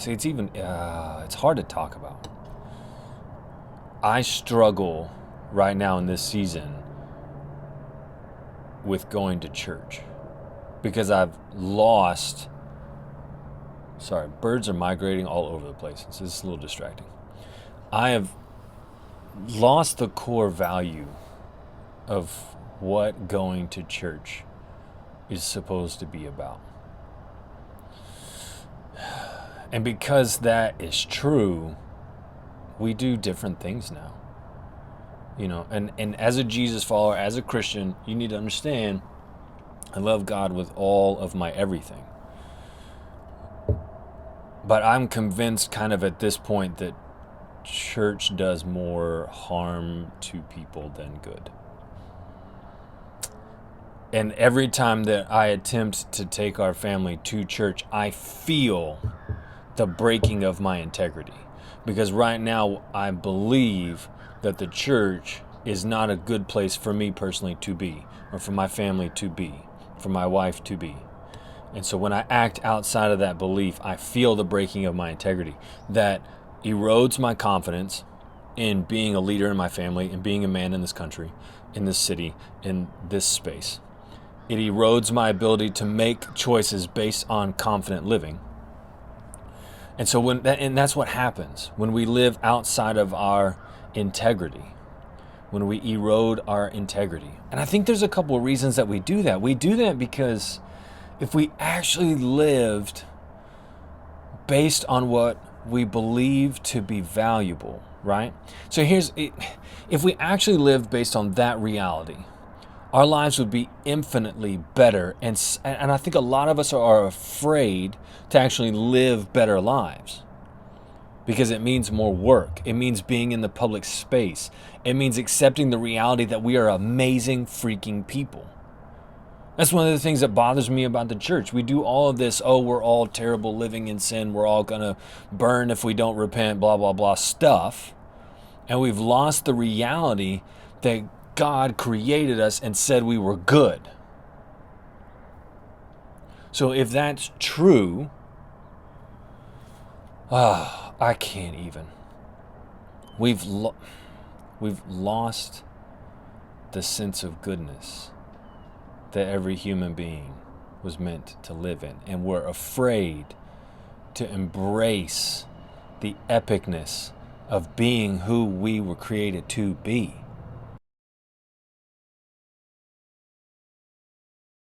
See, it's hard to talk about. I struggle right now in this season with going to church because I've lost. Sorry, birds are migrating all over the place. So this is a little distracting. I have lost the core value of what going to church is supposed to be about. And because that is true, we do different things now. And as a Jesus follower, as a Christian, you need to understand I love God with all of my everything. But I'm convinced kind of at this point that church does more harm to people than good. And every time that I attempt to take our family to church, I feel the breaking of my integrity. Because right now, I believe that the church is not a good place for me personally to be, or for my family to be, for my wife to be. And so when I act outside of that belief, I feel the breaking of my integrity. That erodes my confidence in being a leader in my family, and being a man in this country, in this city, in this space. It erodes my ability to make choices based on confident living. And so that's what happens when we live outside of our integrity, when we erode our integrity. And I think there's a couple of reasons that we do that. We do that because if we actually lived based on what we believe to be valuable, right? So if we actually lived based on that reality, our lives would be infinitely better. And I think a lot of us are afraid to actually live better lives because it means more work. It means being in the public space. It means accepting the reality that we are amazing freaking people. That's one of the things that bothers me about the church. We do all of this, we're all terrible living in sin. We're all going to burn if we don't repent, blah, blah, blah stuff. And we've lost the reality that God created us and said we were good. So if that's true, I can't even. We've lost the sense of goodness that every human being was meant to live in. And we're afraid to embrace the epicness of being who we were created to be.